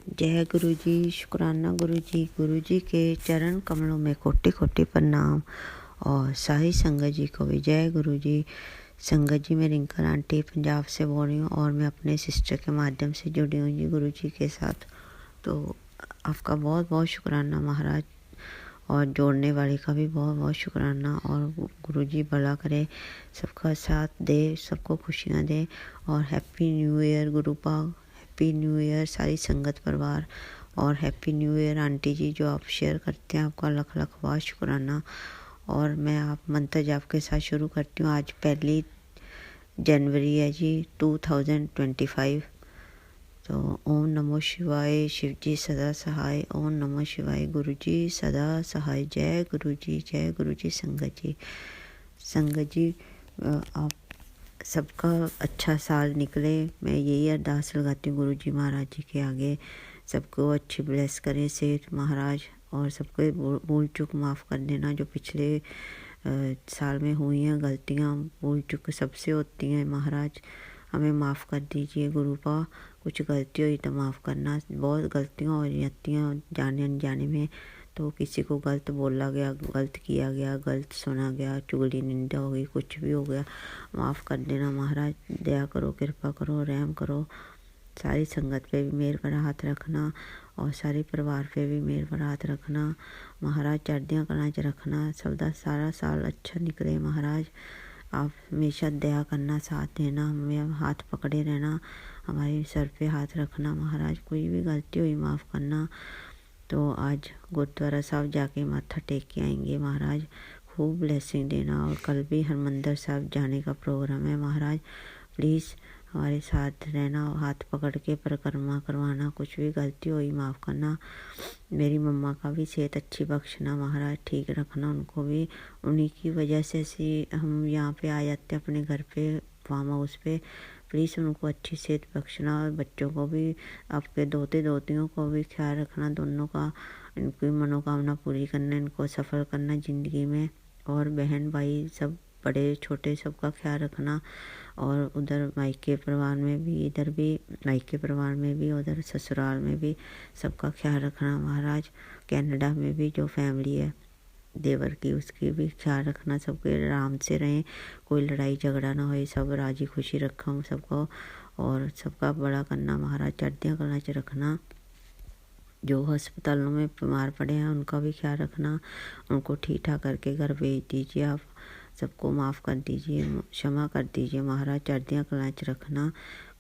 जय गुरु जी। शुक्राना गुरु जी के चरण कमलों में कोटि कोटि प्रणाम। और सारी संगत जी को भी जय गुरु जी। संगत जी, मैं रिंकल आंटी पंजाब से बोल रही हूँ और मैं अपने सिस्टर के माध्यम से जुड़ी हूँ जी गुरु जी के साथ। तो आपका बहुत बहुत शुक्राना महाराज, और जोड़ने वाले का भी बहुत बहुत शुक्राना। और गुरु जी भला करे, सबका साथ दे, सबको खुशियाँ दे। और happy new year गुरुपा, happy new year सारी संगत परिवार, और हैप्पी न्यू ईयर आंटी जी जो आप शेयर करते हैं, आपका लख लख बहुत शुक्राना। और मैं आप मंत्र जाप के साथ शुरू करती हूँ। आज 1 जनवरी है जी 2025। तो ओम नमो शिवाय, शिव जी सदा सहाय। ओम नमो शिवाय, गुरु जी सदा सहाय। जय गुरु जी, जय गुरु जी। संगत जी आप सबका अच्छा साल निकले, मैं यही अरदास लगाती हूँ गुरु जी महाराज जी के आगे। सबको अच्छी ब्लेस करें सेठ महाराज, और सबको भूल चूक माफ़ कर देना जो पिछले साल में हुई हैं गलतियाँ। भूल चूक सबसे होती हैं महाराज, हमें माफ़ कर दीजिए गुरुपा। कुछ गलती हुई तो माफ़ करना। बहुत गलतियाँ हो जाती हैं जाने अनजाने में। तो किसी को गलत बोला गया, गलत किया गया, गलत सुना गया, चुगली निंदा हो गई, कुछ भी हो गया, माफ़ कर देना महाराज। दया करो, कृपा करो, रहम करो। सारी संगत पे भी मेहर भरा हाथ रखना, और सारे परिवार पे भी मेहर भरा हाथ रखना महाराज। चढ़दियाँ कलां च रखना, सबदा सारा साल अच्छा निकले महाराज। आप हमेशा दया करना, साथ देना, हमें हाथ पकड़े रहना, हमारे सर पे हाथ रखना महाराज। कोई भी गलती हुई माफ़ करना। तो आज गुरुद्वारा साहब जाके माथा टेक के आएंगे महाराज, खूब ब्लेसिंग देना। और कल भी हरमंदिर साहब जाने का प्रोग्राम है महाराज। प्लीज़ हमारे साथ रहना, हाथ पकड़ के परिक्रमा करवाना। कुछ भी गलती हुई माफ़ करना। मेरी मम्मा का भी सेहत अच्छी बख्शना महाराज, ठीक रखना उनको भी। उन्हीं की वजह से हम यहाँ पे आ जाते अपने घर पे, फार्म हाउस पे। प्लीज़ उनको अच्छी सेहत बख्शना, और बच्चों को भी, आपके दोते दोतियों को भी ख्याल रखना, दोनों का। इनकी मनोकामना पूरी करना, इनको सफल करना ज़िंदगी में। और बहन भाई सब, बड़े छोटे, सबका ख्याल रखना। और उधर मायके परिवार में भी, इधर भी मायके परिवार में भी, उधर ससुराल में भी सबका ख्याल रखना महाराज। कनाडा में भी जो फैमिली है देवर की, उसकी भी ख्याल रखना। सबके आराम से रहें, कोई लड़ाई झगड़ा ना हो, सब राजी खुशी रखा सबको। और सबका बड़ा करना महाराज, चढ़दियाँ कलां च रखना। जो अस्पतालों में बीमार पड़े हैं उनका भी ख्याल रखना, उनको ठीक ठाक करके घर भेज दीजिए आप। सबको माफ़ कर दीजिए, क्षमा कर दीजिए महाराज। चढ़दियाँ कलां च रखना,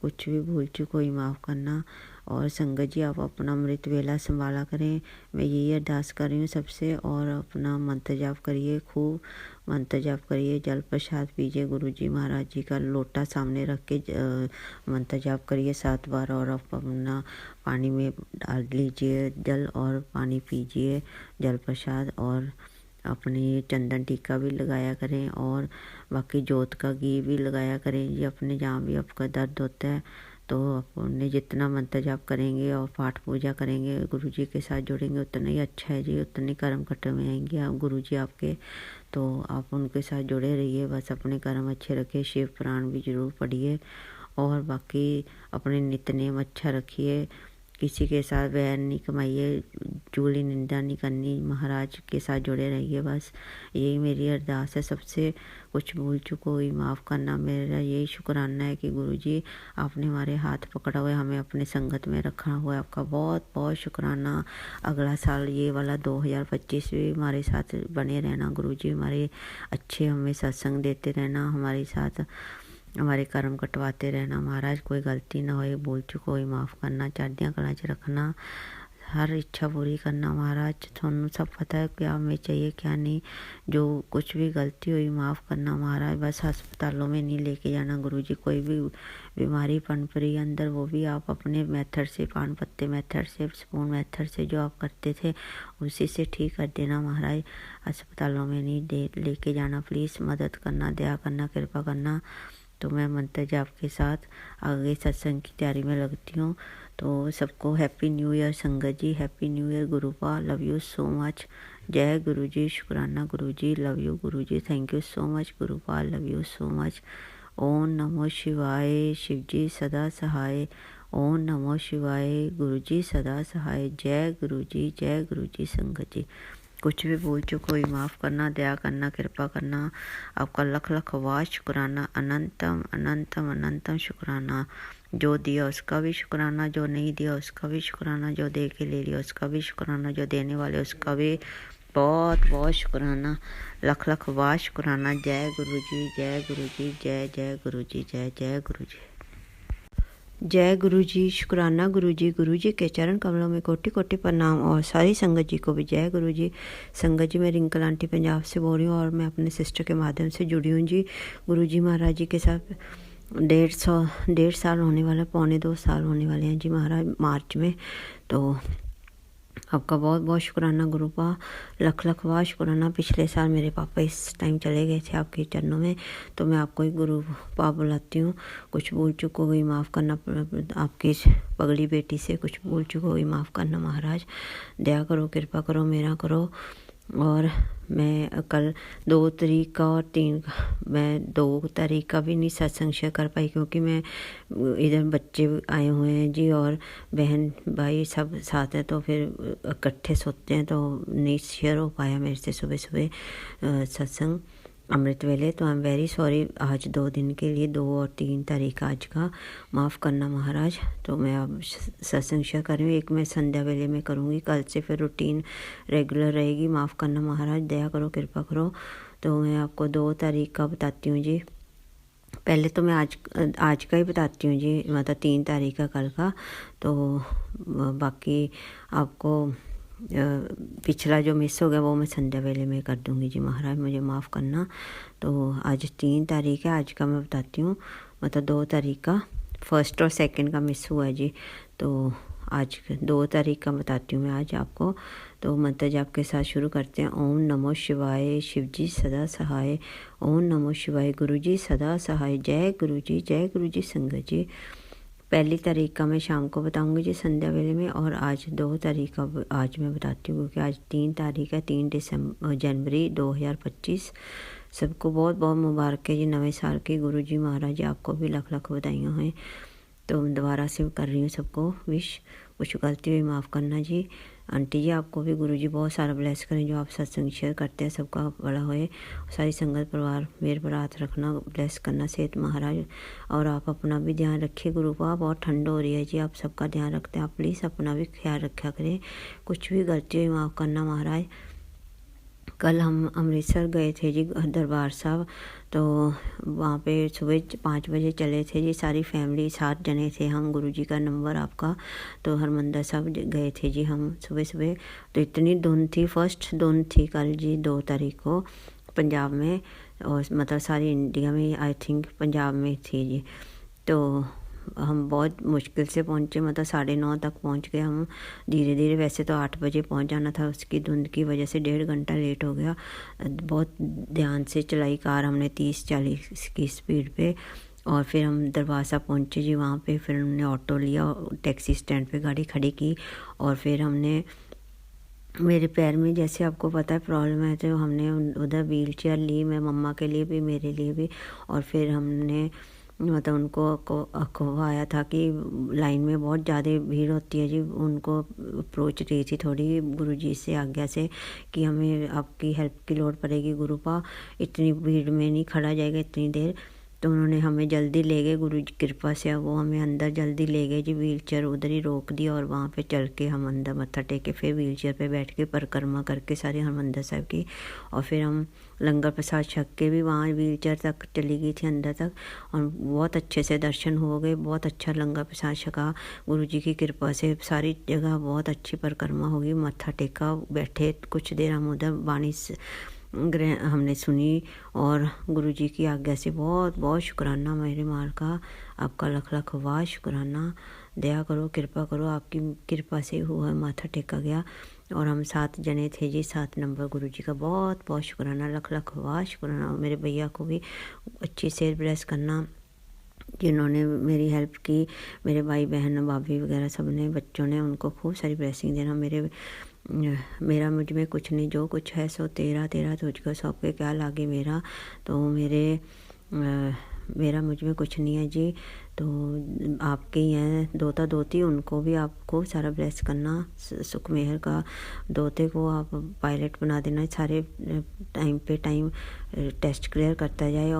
कुछ भी भूल चूक कोई माफ़ करना। और संगत जी आप अपना अमृत वेला संभाला करें, मैं यही अरदास कर रही हूँ सबसे। और अपना मंत्र जाप करिए, खूब मंत्र जाप करिए, जल प्रसाद पीजिए, गुरु जी महाराज जी का लोटा सामने रख के मंत्र जाप करिए 7 बार। और आप अपना पानी में डाल लीजिए जल, और पानी पीजिए जल प्रसाद। और अपने चंदन टीका भी लगाया करें, और बाकी जोत का घी भी लगाया करें ये अपने जहाँ भी आपका दर्द होता है। तो अपने जितना मंत्र जाप करेंगे और पाठ पूजा करेंगे, गुरु जी के साथ जुड़ेंगे, उतना ही अच्छा है जी, उतने कर्म कट में आएंगे आप गुरु जी आपके। तो आप उनके साथ जुड़े रहिए, बस अपने कर्म अच्छे रखिए, शिव पुराण भी जरूर पढ़िए। और बाकी अपने नित्यनेम अच्छा रखिए, किसी के साथ वैर नहीं कमाइए, चुगली निंदा नहीं करनी, महाराज के साथ जुड़े रहिए। बस यही मेरी अरदास है सबसे। कुछ भूल चूक हुई माफ़ करना। मेरा यही शुक्राना है कि गुरु जी आपने हमारे हाथ पकड़ा हुआ है, हमें अपने संगत में रखा हुआ है। आपका बहुत बहुत शुक्राना। अगला साल ये वाला 2025 भी हमारे साथ बने रहना गुरु जी, हमारे अच्छे हमें सत्संग देते रहना, हमारे साथ हमारे कर्म कटवाते रहना महाराज। कोई गलती ना होए, भूल चूक होई माफ़ करना, चढ़दियाँ कलां च रखना, हर इच्छा पूरी करना महाराज। थोनू सब पता है क्या हमें चाहिए क्या नहीं। जो कुछ भी गलती हुई माफ़ करना महाराज। बस अस्पतालों में नहीं लेके जाना गुरु जी, कोई भी बीमारी पनप रही अंदर, वो भी आप अपने मेथड से, पान पत्ते मेथड से, स्पून मेथड से जो आप करते थे उसी से ठीक कर देना महाराज। अस्पतालों में नहीं लेके जाना, प्लीज़ मदद करना, दया करना, कृपा करना। तो मैं मंत्र जाप के साथ आगे सत्संग की तैयारी में लगती हूँ। तो सबको हैप्पी न्यू ईयर संगत जी, हैप्पी न्यू ईयर गुरुपा, लव यू सो मच। जय गुरु जी, शुक्राना गुरु जी, लव यू गुरु जी, थैंक यू सो मच गुरुपा, लव यू सो मच। ओम नमो शिवाय, शिव जी सदा सहाय। ओम नमो शिवाय। गुरु जी सदा सहाय। जय गुरु जी संगत जी। कुछ भी भूल चुक हुई माफ़ करना, दया करना, कृपा करना। आपका लख लख वार शुक्राना, अनंतम अनंतम अनंतम शुक्राना। जो दिया उसका भी शुक्राना, जो नहीं दिया उसका भी शुक्राना, जो दे के ले लिया उसका भी शुक्राना, जो देने वाले उसका भी बहुत बहुत शुक्राना। लख लख वार शुक्राना। जय गुरु जी, जय गुरु जी, जय जय गुरु जी, जय जय गुरु जी। जय गुरु जी। शुक्राना गुरु जी के चरण कमलों में कोटि कोटि प्रणाम। और सारी संगत जी को भी जय गुरु जी। संगत जी, मैं रिंकल आंटी पंजाब से बोल रही हूँ और मैं अपने सिस्टर के माध्यम से जुड़ी हूँ जी। गुरु जी महाराज जी के साथ 1.5 साल होने वाला, 2.25 साल होने वाले हैं जी महाराज मार्च में। तो आपका बहुत बहुत शुक्राना गुरु पा, लख लख वार शुक्राना। पिछले साल मेरे पापा इस टाइम चले गए थे आपके चरणों में, तो मैं आपको ही गुरु पा बुलाती हूँ। कुछ भूल चुक हो गई माफ़ करना, आपकी पगड़ी बेटी से कुछ भूल चुक हो गई माफ़ करना महाराज। दया करो, कृपा करो, मेरा करो। और मैं कल 2 तारीख का और 3 मैं 2 तारीख का भी नहीं सत्संग शेयर कर पाई, क्योंकि मैं इधर बच्चे आए हुए हैं जी और बहन भाई सब साथ हैं, तो फिर इकट्ठे सोते हैं, तो नहीं शेयर हो पाया मेरे से सुबह सुबह सत्संग अमृत वेले। तो आई एम वेरी सॉरी। आज 2 दिन के लिए 2 और 3 तारीख आज का माफ़ करना महाराज। तो मैं अब सत्संग शेयर कर रही हूँ। एक मैं संध्या वेले में करूँगी, कल से फिर रूटीन रेगुलर रहेगी। माफ़ करना महाराज, दया करो, कृपा करो। तो मैं आपको 2 तारीख का बताती हूँ जी। पहले तो मैं आज का ही बताती हूँ जी, मतलब 3 तारीख का कल का। तो बाकी आपको पिछला जो मिस हो गया वो मैं संध्या वेले में कर दूँगी जी महाराज, मुझे माफ़ करना। तो आज 3 तारीख है, आज का मैं बताती हूँ, मतलब 2 तारीख का 1st और 2nd का मिस हुआ जी। तो आज 2 तारीख का बताती हूँ मैं आज आपको। तो मंत्र जाप के साथ शुरू करते हैं। ओम नमो शिवाय। शिव जी सदा सहाय। ओम नमो शिवाय। गुरु जी सदा सहाय। जय गुरु जी संगत जी। 1 तारीख का मैं शाम को बताऊंगी जी संध्या वेले में, और आज 2 तारीख का आज मैं बताती हूँ, क्योंकि आज 3 तारीख है, 3 जनवरी 2025। सबको बहुत बहुत मुबारक है जी नवे साल की। गुरु जी महाराज जी आपको भी लख लख बधाइयाँ हैं। तो दोबारा से कर रही हूँ सबको विश। कुछ गलती हुई माफ़ करना जी। आंटी जी आपको भी गुरु जी बहुत सारा ब्लेस करें, जो आप सत्संग शेयर करते हैं सबका बड़ा होए। सारी संगत परिवार मेरे पर हाथ रखना, ब्लेस करना सेहत महाराज। और आप अपना भी ध्यान रखिए गुरु का, बहुत ठंड हो रही है जी, आप सबका ध्यान रखते हैं, आप प्लीज़ अपना भी ख्याल रखा करें। कुछ भी गलती हुई माफ़ करना महाराज। कल हम अमृतसर गए थे जी दरबार साहब, तो वहाँ पे सुबह 5 बजे चले थे जी, सारी फैमिली 7 जने थे हम। गुरु जी का नंबर आपका। तो हरमंदिर साहब गए थे जी हम सुबह सुबह। तो इतनी धुंध थी, फर्स्ट धुंध थी कल जी 2 तारीख को पंजाब में, और मतलब सारी इंडिया में आई थिंक पंजाब में थी जी। तो हम बहुत मुश्किल से पहुँचे, मतलब 9:30 तक पहुँच गए हम धीरे धीरे। वैसे तो 8 बजे पहुँच जाना था, उसकी धुंध की वजह से 1.5 घंटा लेट हो गया। बहुत ध्यान से चलाई कार हमने 30-40 की स्पीड पे। और फिर हम दरबार साहब पहुँचे जी। वहाँ पे फिर हमने ऑटो लिया, टैक्सी स्टैंड पे गाड़ी खड़ी की, और फिर हमने, मेरे पैर में जैसे आपको पता है प्रॉब्लम है, तो हमने उधर व्हील चेयर ली, मैं मम्मा के लिए भी मेरे लिए भी। और फिर हमने मतलब उनको अखवाया था कि लाइन में बहुत ज़्यादा भीड़ होती है जी। उनको अप्रोच रही थी थोड़ी गुरुजी से आज्ञा से कि हमें आपकी हेल्प की लोड़ पड़ेगी गुरुपा, इतनी भीड़ में नहीं खड़ा जाएगा इतनी देर। तो उन्होंने हमें जल्दी ले गए, गुरु की कृपा से वो हमें अंदर जल्दी ले गए जी। व्हील चेयर उधर ही रोक दी, और वहाँ पे चल के हम अंदर मत्था टेक के फिर व्हील चेयर पे बैठ के परिक्रमा करके सारे हरमंदिर साहब की। और फिर हम लंगर प्रसाद छक के भी वहाँ व्हील चेयर तक चली गई थी अंदर तक, और बहुत अच्छे से दर्शन हो गए। बहुत अच्छा लंगर प्रसाद छका गुरु जी की कृपा से। सारी जगह बहुत अच्छी परिक्रमा होगी, मत्था टेका, बैठे कुछ देर हम उधर वाणी हमने सुनी। और गुरु जी की आज्ञा से बहुत बहुत शुक्राना मेरे माल का, आपका लख लख वार शुक्राना। दया करो, कृपा करो, आपकी कृपा से हुआ माथा टेका गया। और हम 7 जने थे जी, 7 नंबर गुरु जी का बहुत बहुत शुक्राना, लख लख वार शुक्राना। मेरे भैया को भी अच्छी से ब्लेस करना जिन्होंने मेरी हेल्प की, मेरे भाई बहन भाभी वगैरह सब ने, बच्चों ने, उनको खूब सारी ब्लेसिंग देना। मेरा मुझ में कुछ नहीं, जो कुछ है सो तेरा, तेरा तुझको सौंप के क्या लागे मेरा। तो मेरा मुझ में कुछ नहीं है जी। तो आपके ही हैं दोता दोती, उनको भी आपको सारा ब्लेस करना। सुखमेहर का दोते को आप पायलट बना देना, सारे टाइम पे टाइम टेस्ट क्लियर करता जाए।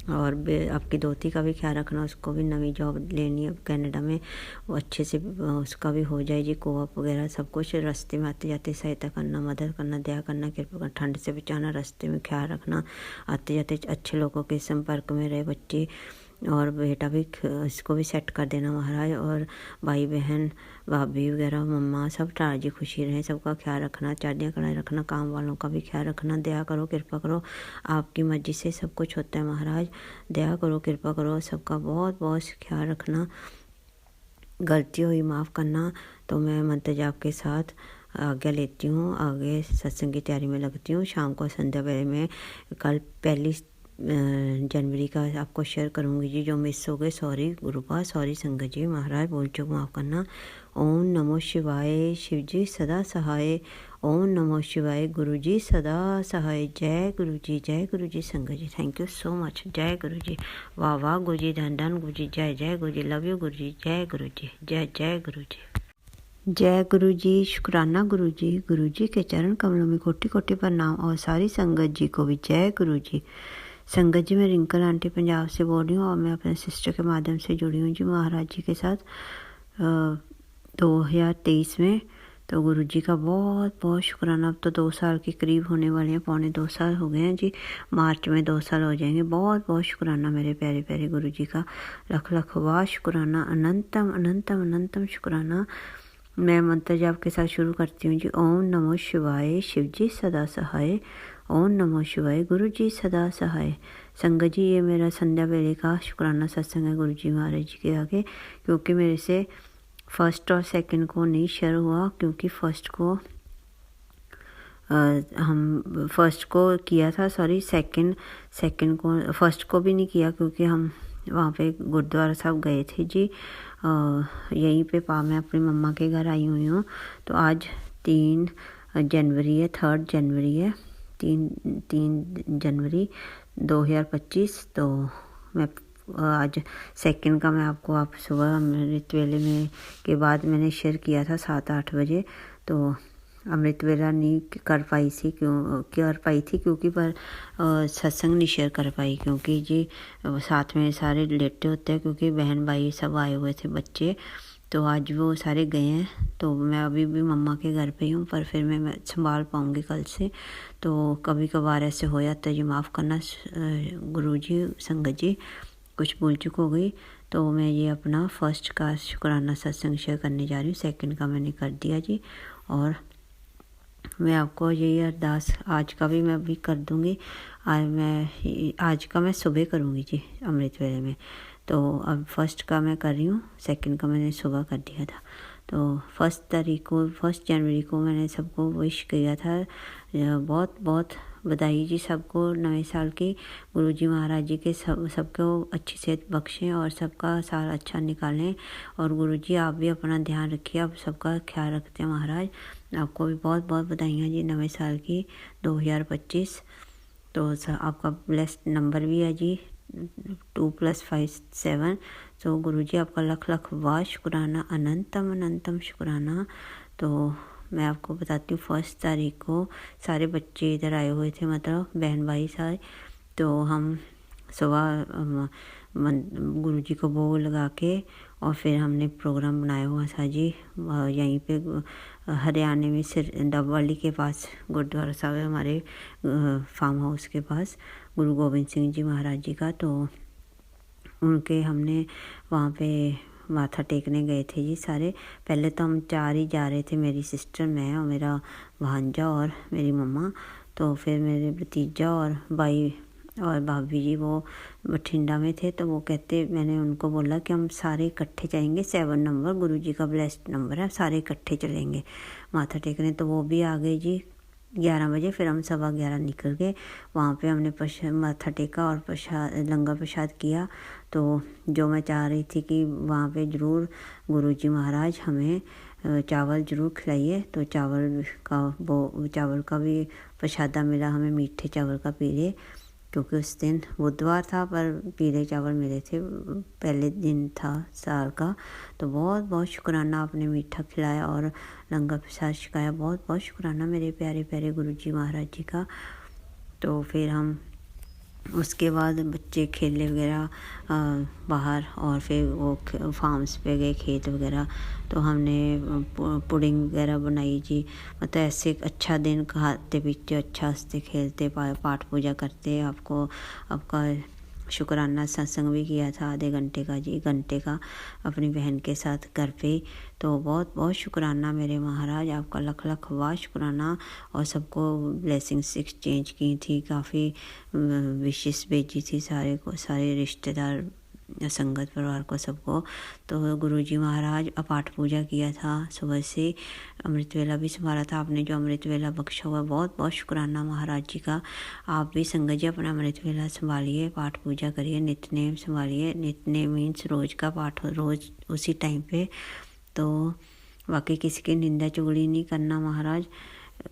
और आपकी दोती का भी ख्याल रखना, उसको भी नवी जॉब लेनी है कनाडा में, वो अच्छे से उसका भी हो जाए जी। कोऑप वगैरह सब कुछ, रास्ते में आते जाते सहायता करना, मदद करना, दया करना, कृपा करना, ठंड से बचाना, रास्ते में ख्याल रखना, आते जाते अच्छे लोगों के संपर्क में रहे बच्चे और बेटा भी, इसको भी सेट कर देना महाराज। और भाई बहन भाभी वगैरह मम्मा सब राजी खुशी रहें, सबका ख्याल रखना, चादियाँ कढ़ाई रखना, काम वालों का भी ख्याल रखना। दया करो कृपा करो, आपकी मर्जी से सब कुछ होता है महाराज। दया करो कृपा करो, सबका बहुत बहुत ख्याल रखना। गलती हुई माफ़ करना। तो मैं मंत्र जाप के साथ आज्ञा लेती हूँ, आगे सत्संग की तैयारी में लगती हूँ। शाम को संध्या वेले में कल 1 जनवरी का आपको शेयर करूँगी जी, जो मिस हो गए। सॉरी गुरुपा, सॉरी संगत जी, महाराज भूल चूक माफ़ करना। ओम नमो शिवाय, शिव जी सदा सहाय। ओम नमो शिवाय, गुरु जी सदा सहाय। जय गुरु जी, जय गुरु जी। संगत जी थैंक यू सो मच। जय गुरु जी, वाह वाह गुरु जी, धन धन गुरु जी, जय जय गुरु जी, लव यू गुरु जी, जय गुरु जी, जय जय गुरु जी, जय गुरु जी। शुक्राना गुरु जी के चरण कमलों में कोटि कोटि प्रणाम। और सारी संगत जी को भी जय गुरु जी। संगत जी मैं रिंकल आंटी पंजाब से बोल रही हूँ और मैं अपने सिस्टर के माध्यम से जुड़ी हूँ जी महाराज जी के साथ 2023 में। तो गुरु जी का बहुत बहुत शुक्राना। अब तो 2 साल के करीब होने वाले हैं, पौने 2 साल हो गए हैं जी। मार्च में 2 साल हो जाएंगे। बहुत बहुत शुक्राना मेरे प्यारे प्यारे गुरु जी का, लख लख वाह शुक्राना, अनंतम अनंतम अनंतम शुक्राना। मैं मंत्र जाप के साथ शुरू करती हूँ जी। ओम नमो शिवाय, शिव जी सदा सहाय। ओम नमो शिवाय, गुरु जी सदा सहाय। संगत जी ये मेरा संध्या वेले का शुक्राना सत्संग है गुरु जी महाराज जी के आगे, क्योंकि मेरे से फर्स्ट और सेकंड को नहीं शेयर हुआ, क्योंकि फर्स्ट को हम फर्स्ट को किया था, सॉरी सेकंड को, फर्स्ट को भी नहीं किया क्योंकि हम वहाँ पे गुरुद्वारा साहब गए थे जी। यहीं पे मैं अपनी मम्मा के घर आई हुई हूँ। तो आज 3 जनवरी है, 3 जनवरी है, 3 जनवरी 2025। तो मैं आज सेकंड का मैं आपको सुबह अमृत वेले में के बाद मैंने शेयर किया था 7-8 बजे। तो अमृत वेला नहीं कर पाई थी क्योंकि पर सत्संग नहीं शेयर कर पाई, क्योंकि जी साथ में सारे लेटे होते हैं, क्योंकि बहन भाई सब आए हुए थे बच्चे। तो आज वो सारे गए हैं, तो मैं अभी भी मम्मा के घर पे हूँ, पर फिर मैं संभाल पाऊँगी कल से। तो कभी कभार ऐसे हो जाता है जी, माफ़ करना गुरुजी संगत जी, कुछ भूल चूक हो गई। तो मैं ये अपना फर्स्ट का शुक्राना सत्संग शेयर करने जा रही हूँ, सेकंड का मैंने कर दिया जी। और मैं आपको यही अरदास आज का भी मैं भी कर दूँगी। आज का मैं सुबह करूँगी जी अमृत वेले में। तो अब फर्स्ट का मैं कर रही हूँ, सेकंड का मैंने सुबह कर दिया था। तो 1 जनवरी को मैंने सबको विश किया था। बहुत बहुत बधाई जी सबको नए साल की। गुरुजी महाराज जी के सबको अच्छी सेहत बख्शें और सबका साल अच्छा निकालें। और गुरुजी आप भी अपना ध्यान रखिए, आप सबका ख्याल रखते हैं महाराज। आपको भी बहुत बहुत बधाइयाँ जी नए साल की 2025। तो आपका ब्लेस्ड नंबर भी है जी 2 + 5 7। तो गुरुजी आपका लख लख वाह शुक्राना, अनंतम अनंतम शुक्राना। तो मैं आपको बताती हूँ 1 तारीख को सारे बच्चे इधर आए हुए थे, मतलब बहन भाई सारे। तो हम सुबह गुरुजी को भोग लगा के और फिर हमने प्रोग्राम बनाया हुआ था जी यहीं पे हरियाणा में डबवाली के पास गुरुद्वारा साहब है हमारे फार्म हाउस के पास, गुरु गोविंद सिंह जी महाराज जी का। तो उनके हमने वहाँ पे माथा टेकने गए थे जी सारे। पहले तो हम 4 ही जा रहे थे, मेरी सिस्टर, मैं और मेरा भांजा और मेरी मम्मा। तो फिर मेरे भतीजा और भाई और भाभी जी वो बठिंडा में थे। तो वो कहते, मैंने उनको बोला कि हम सारे इकट्ठे जाएंगे, 7 नंबर गुरुजी का ब्लेस्ड नंबर है, सारे इकट्ठे चलेंगे माथा टेकने। तो वो भी आ गए जी 11 बजे। फिर हम 11:15 निकल गए। वहाँ पे हमने माथा टेका और लंगर प्रसाद किया। तो जो मैं चाह रही थी कि वहाँ पे ज़रूर गुरुजी महाराज हमें चावल ज़रूर खिलाइए, तो चावल का भी प्रसादा मिला हमें, मीठे चावल का पीले। क्योंकि उस दिन बुधवार था पर पीले चावल मिले थे, पहले दिन था साल का। तो बहुत बहुत शुक्राना, आपने मीठा खिलाया और लंगर प्रसाद छकाया। बहुत बहुत शुक्राना मेरे प्यारे प्यारे गुरुजी महाराज जी का। तो फिर हम उसके बाद बच्चे खेलने वगैरह बाहर, और फिर वो फार्म्स पे गए, खेत वगैरह। तो हमने पुडिंग वगैरह बनाई जी। मतलब ऐसे अच्छा दिन खाते पीते अच्छा हंसते खेलते पाठ पूजा करते। आपका शुक्राना सत्संग भी किया था आधे घंटे का जी, घंटे का अपनी बहन के साथ घर पे। तो बहुत बहुत शुक्राना मेरे महाराज, आपका लख लख वाह शुक्राना। और सबको ब्लेसिंग्स एक्सचेंज की थी, काफ़ी विशेष भेजी थी सारे रिश्तेदार, संगत परिवार को, सबको। तो गुरुजी महाराज पाठ पूजा किया था सुबह से, अमृत वेला भी संभाला था। आपने जो अमृत वेला बख्शा हुआ, बहुत बहुत शुक्राना महाराज जी का। आप भी संगत जी अपना अमृत वेला संभालिए, पाठ पूजा करिए, नित्यनेम संभालिए। नित्यनेम मीन्स रोज़ का पाठ, रोज़ उसी टाइम पे। तो बाकी किसी की निंदा चुगली नहीं करना महाराज,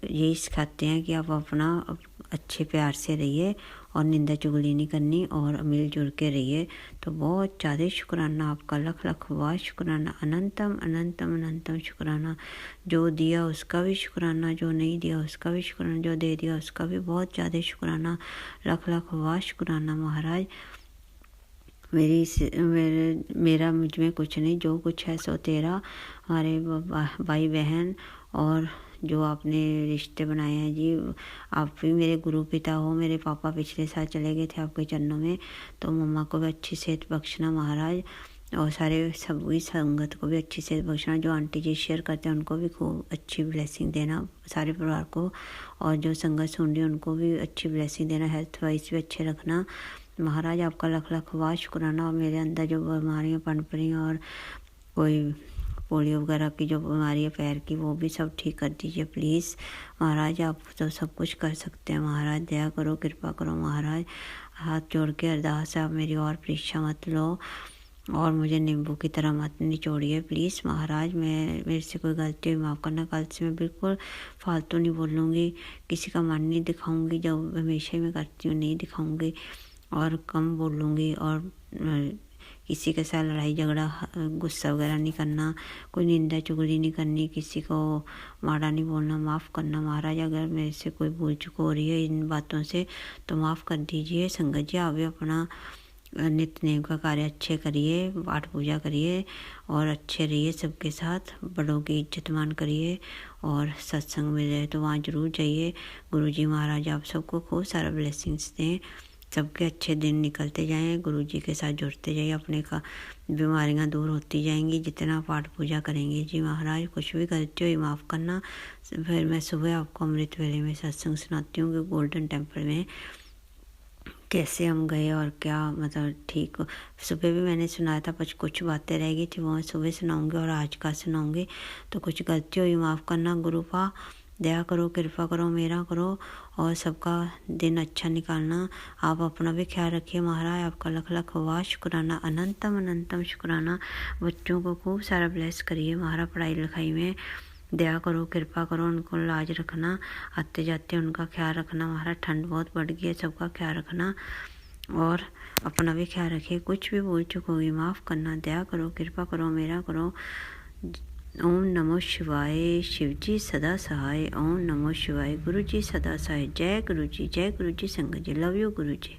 यही सिखाते हैं कि आप अपना अच्छे प्यार से रहिए और निंदा चुगली नहीं करनी और मिलजुल के रहिए। तो बहुत ज़्यादा शुक्राना आपका, लख लख वाह शुक्राना, अनंतम अनंतम अनंतम शुक्राना। जो दिया उसका भी शुक्राना, जो नहीं दिया उसका भी शुक्राना, जो दे दिया उसका भी बहुत ज़्यादा शुक्राना, लख लख वाह शुक्राना महाराज। मेरा मुझ में कुछ नहीं, जो कुछ है सो तेरा। हमारे भाई बहन और जो आपने रिश्ते बनाए हैं जी, आप भी मेरे गुरु पिता हो। मेरे पापा पिछले साल चले गए थे आपके चरणों में, तो मम्मा को भी अच्छी सेहत बख्शना महाराज, और सारे सभी संगत को भी अच्छी सेहत बख्शना। जो आंटी जी शेयर करते हैं उनको भी खूब अच्छी ब्लेसिंग देना सारे परिवार को, और जो संगत सुन रही है उनको भी अच्छी ब्लेसिंग देना, हेल्थ वाइज भी अच्छे रखना महाराज। आपका लख लख वाह शुक्राना। और मेरे अंदर जो बीमारियाँ पनप रही हैं और कोई पोलियो वगैरह की जो बीमारी है पैर की, वो भी सब ठीक कर दीजिए प्लीज़ महाराज। आप तो सब कुछ कर सकते हैं महाराज, दया करो, कृपा करो महाराज। हाथ जोड़ के अरदास है, आप मेरी और परीक्षा मत लो और मुझे नींबू की तरह मत निचोड़िए प्लीज़ महाराज। मेरे से कोई गलती हुई माफ़ करना। कल से मैं बिल्कुल फालतू नहीं बोलूँगी, किसी का मन नहीं दिखाऊँगी, जो हमेशा मैं करती हूँ नहीं दिखाऊँगी, और कम बोलूँगी, और किसी के साथ लड़ाई झगड़ा गुस्सा वगैरह नहीं करना, कोई निंदा चुगली नहीं करनी, किसी को माड़ा नहीं बोलना, माफ़ करना महाराज। अगर मेरे से कोई भूल चूक हो रही है इन बातों से तो माफ़ कर दीजिए। संगत जी आप भी अपना नित्यनेम का कार्य अच्छे करिए, पाठ पूजा करिए और अच्छे रहिए सबके साथ, बड़ों की इज्जत मान करिए, और सत्संग में रहे तो वहाँ जरूर जाइए। गुरुजी महाराज आप सबको खूब सारा ब्लेसिंग्स दें, सबके अच्छे दिन निकलते जाएं, गुरुजी के साथ जुड़ते जाइए, अपने का बीमारियां दूर होती जाएंगी जितना पाठ पूजा करेंगे जी महाराज। कुछ भी गलती हुई माफ़ करना। फिर मैं सुबह आपको अमृत वेले में सत्संग सुनाती हूँ कि गोल्डन टेम्पल में कैसे हम गए और क्या मतलब ठीक। सुबह भी मैंने सुनाया था, पर कुछ बातें रह गई थी, वो सुबह सुनाऊंगी और आज का सुनाऊंगी। तो कुछ गलती हुई माफ़ करना। गुरुपा दया करो, कृपा करो, मेरा करो और सबका दिन अच्छा निकालना। आप अपना भी ख्याल रखिए महाराज। आपका लख लख वाह शुक्राना, अनंतम अनंतम शुक्राना। बच्चों को खूब सारा ब्लेस करिए महाराज, पढ़ाई लिखाई में दया करो, कृपा करो, उनको लाज रखना, आते जाते उनका ख्याल रखना महाराज। ठंड बहुत बढ़ गई है, सबका ख्याल रखना और अपना भी ख्याल रखिए। कुछ भी भूल चुक होगी माफ़ करना, दया करो, कृपा करो, मेरा करो। ओम नमो शिवाय। शिवजी सदा सहाय। ओम नमो शिवाय। गुरुजी सदा सहाय। जय गुरुजी, जय गुरुजी। संगत जी लव यू गुरुजी।